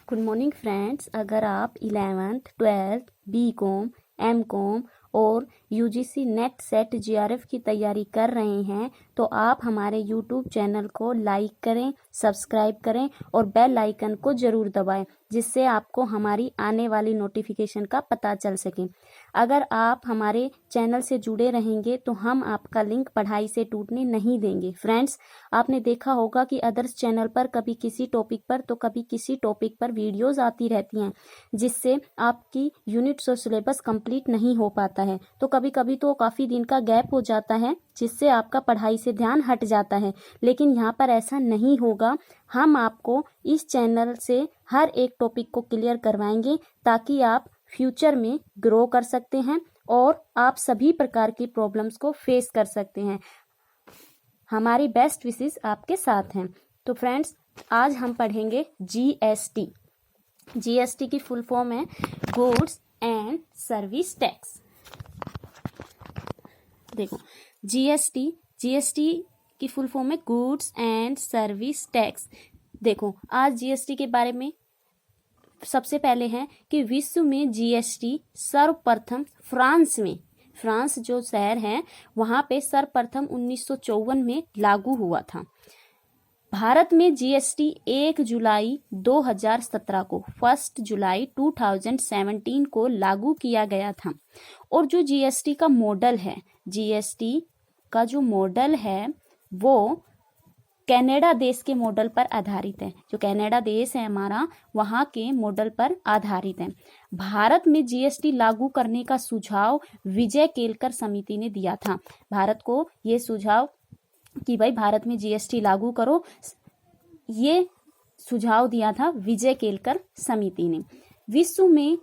Good morning friends. अगर आप 11th 12th BCom M.Com और यूजीसी नेट सेट जीआरएफ की तैयारी कर रहे हैं तो आप हमारे यूट्यूब चैनल को लाइक करें, सब्सक्राइब करें और बेल आइकन को ज़रूर दबाएं, जिससे आपको हमारी आने वाली नोटिफिकेशन का पता चल सके। अगर आप हमारे चैनल से जुड़े रहेंगे तो हम आपका लिंक पढ़ाई से टूटने नहीं देंगे। फ्रेंड्स, आपने देखा होगा कि अदर्स चैनल पर कभी किसी टॉपिक पर तो कभी किसी टॉपिक पर वीडियोस आती रहती हैं, जिससे आपकी यूनिट्स और सिलेबस कंप्लीट नहीं हो पाता है। तो कभी कभी तो काफ़ी दिन का गैप हो जाता है, जिससे आपका पढ़ाई से ध्यान हट जाता है। लेकिन यहाँ पर ऐसा नहीं होगा। हम आपको इस चैनल से हर एक टॉपिक को क्लियर करवाएंगे ताकि आप फ्यूचर में ग्रो कर सकते हैं और आप सभी प्रकार की प्रॉब्लम्स को फेस कर सकते हैं। हमारी बेस्ट विशेस आपके साथ हैं। तो फ्रेंड्स, आज हम पढ़ेंगे जीएसटी। जीएसटी की फुल फॉर्म है गुड्स एंड सर्विस टैक्स। देखो, जीएसटी की फुल फॉर्म है गुड्स एंड सर्विस टैक्स। देखो, आज जीएसटी के बारे में सबसे पहले है कि विश्व में जीएसटी सर्वप्रथम फ्रांस जो शहर है वहां पे सर्वप्रथम 1954 में लागू हुआ था। भारत में जीएसटी 1 जुलाई 2017 को 1 जुलाई 2017 को लागू किया गया था। और जो जीएसटी का मॉडल है, जीएसटी का जो मॉडल है वो कनाडा देश के मॉडल पर आधारित है। जो कनाडा देश है हमारा, वहाँ के मॉडल पर आधारित है। भारत में जीएसटी लागू करने का सुझाव विजय केलकर समिति ने दिया था। भारत को ये सुझाव कि भाई भारत में जीएसटी लागू करो, ये सुझाव दिया था विजय केलकर समिति ने। विश्व में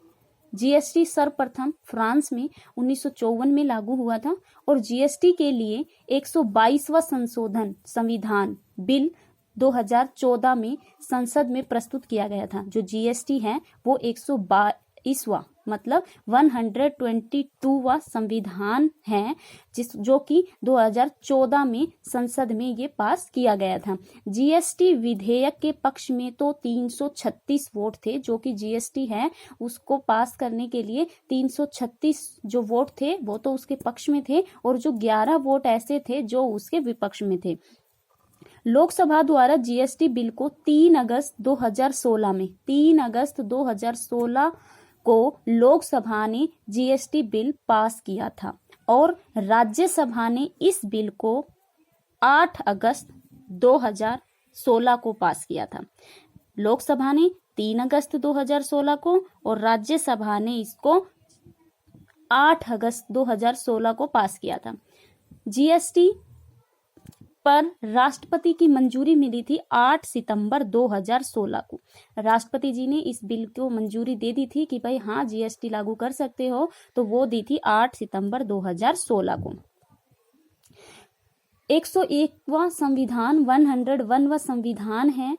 जीएसटी सर्वप्रथम फ्रांस में 1954 में लागू हुआ था और जीएसटी के लिए 122वां संविधान बिल 2014 में संसद में प्रस्तुत किया गया था। जो जीएसटी है वो 122वां मतलब 122वां संविधान है, जो कि 2014 में संसद में ये पास किया गया था। जीएसटी विधेयक के पक्ष में तो 336 वोट थे। जो कि जीएसटी है उसको पास करने के लिए 336 जो वोट थे वो तो उसके पक्ष में थे और जो 11 वोट ऐसे थे जो उसके विपक्ष में थे। लोकसभा द्वारा जीएसटी बिल को 3 अगस्त 2016 को लोकसभा ने जीएसटी बिल पास किया था और राज्यसभा ने इस बिल को 8 अगस्त 2016 को पास किया था। लोकसभा ने 3 अगस्त 2016 को और राज्यसभा ने इसको 8 अगस्त 2016 को पास किया था। जीएसटी पर राष्ट्रपति की मंजूरी मिली थी 8 सितंबर 2016 को। राष्ट्रपति जी ने इस बिल को मंजूरी दे दी थी कि भाई हाँ जीएसटी लागू कर सकते हो, तो वो दी थी 8 सितंबर 2016 को। 101वां संविधान 101वां संविधान है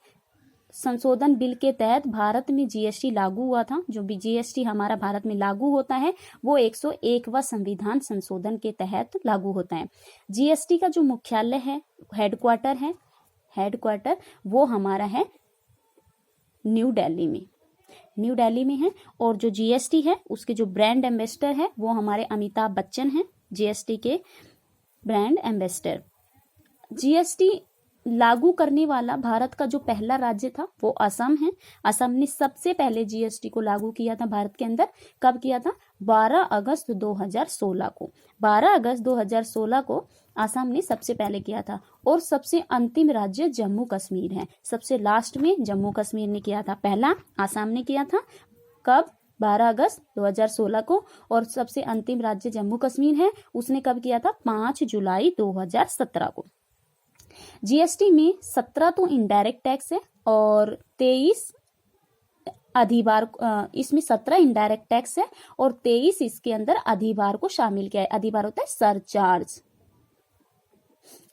संशोधन बिल के तहत भारत में जीएसटी लागू हुआ था। जो भी जीएसटी हमारा भारत में लागू होता है वो 101वां संविधान संशोधन के तहत लागू होता है। जीएसटी का जो मुख्यालय है, हेडक्वार्टर वो हमारा है न्यू दिल्ली में है। और जो जीएसटी है उसके जो ब्रांड एम्बेसडर है वो हमारे अमिताभ बच्चन हैं, जीएसटी के ब्रांड एम्बेसडर। जीएसटी लागू करने वाला भारत का जो पहला राज्य था वो असम है। असम ने सबसे पहले जीएसटी को लागू किया था भारत के अंदर। कब किया था? 12 अगस्त 2016 को। 12 अगस्त 2016 को असम ने सबसे पहले किया था। और सबसे अंतिम राज्य जम्मू कश्मीर है। सबसे लास्ट में जम्मू कश्मीर ने किया था, पहला असम ने किया था। कब? 12 अगस्त 2016 को। और सबसे अंतिम राज्य जम्मू कश्मीर है, उसने कब किया था? 5 जुलाई 2017 को। जीएसटी में 17 तो इनडायरेक्ट टैक्स है और 23 अधिभार, इसमें 17 इनडायरेक्ट टैक्स है और 23 इसके अंदर अधिभार को शामिल किया है। अधिभार होता है सरचार्ज,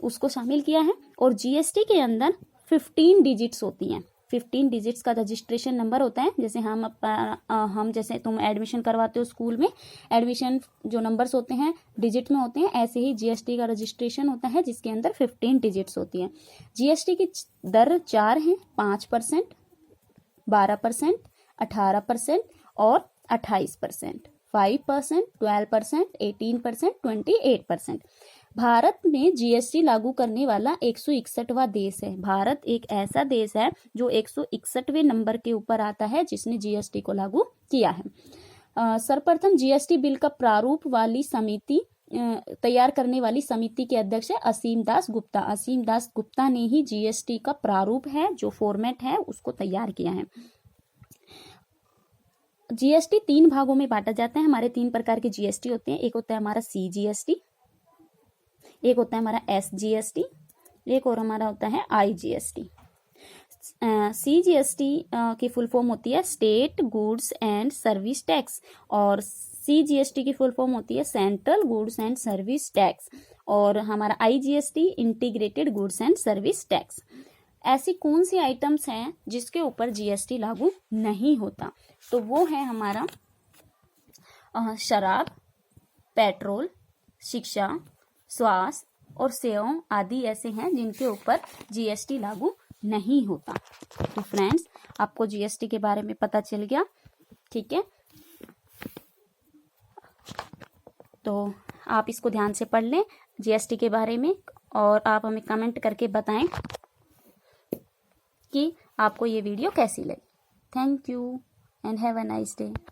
उसको शामिल किया है। और जीएसटी के अंदर 15 डिजिट्स होती हैं। 15 डिजिट्स का रजिस्ट्रेशन नंबर होता है। जैसे हम जैसे तुम एडमिशन करवाते हो स्कूल में, एडमिशन जो नंबर्स होते हैं डिजिट में होते हैं, ऐसे ही जीएसटी का रजिस्ट्रेशन होता है जिसके अंदर 15 डिजिट्स होती हैं। जीएसटी की दर 4 है, 5%, 12%, 18% और 28%, 5%, 12%, 18%, 28%। भारत में जीएसटी लागू करने वाला 161वां देश है। भारत एक ऐसा देश है जो 161वें नंबर के ऊपर आता है जिसने जीएसटी को लागू किया है। सर्वप्रथम जीएसटी बिल का प्रारूप वाली समिति तैयार करने वाली समिति के अध्यक्ष है असीम दास गुप्ता। असीम दास गुप्ता ने ही जीएसटी का प्रारूप है, जो फॉर्मेट है, उसको तैयार किया है। जीएसटी 3 भागों में बांटा जाता है। हमारे 3 प्रकार के जीएसटी होते हैं। एक होता है हमारा सीजीएसटी, एक होता है हमारा एसजीएसटी, एक और हमारा होता है आईजीएसटी। सीजीएसटी की फुल फॉर्म होती है state goods and service tax, और सीजीएसटी की फुल फॉर्म होती है central goods and service tax, और हमारा IGST integrated goods and service tax. ऐसी कौन सी आइटम्स हैं जिसके ऊपर जीएसटी लागू नहीं होता? तो वो है हमारा शराब, पेट्रोल, शिक्षा, स्वास्थ्य और सेवाओं आदि ऐसे हैं जिनके ऊपर जीएसटी लागू नहीं होता। तो फ्रेंड्स, आपको जीएसटी के बारे में पता चल गया, ठीक है? तो आप इसको ध्यान से पढ़ लें जीएसटी के बारे में, और आप हमें कमेंट करके बताएं कि आपको ये वीडियो कैसी लगी। Thank you and have a nice day.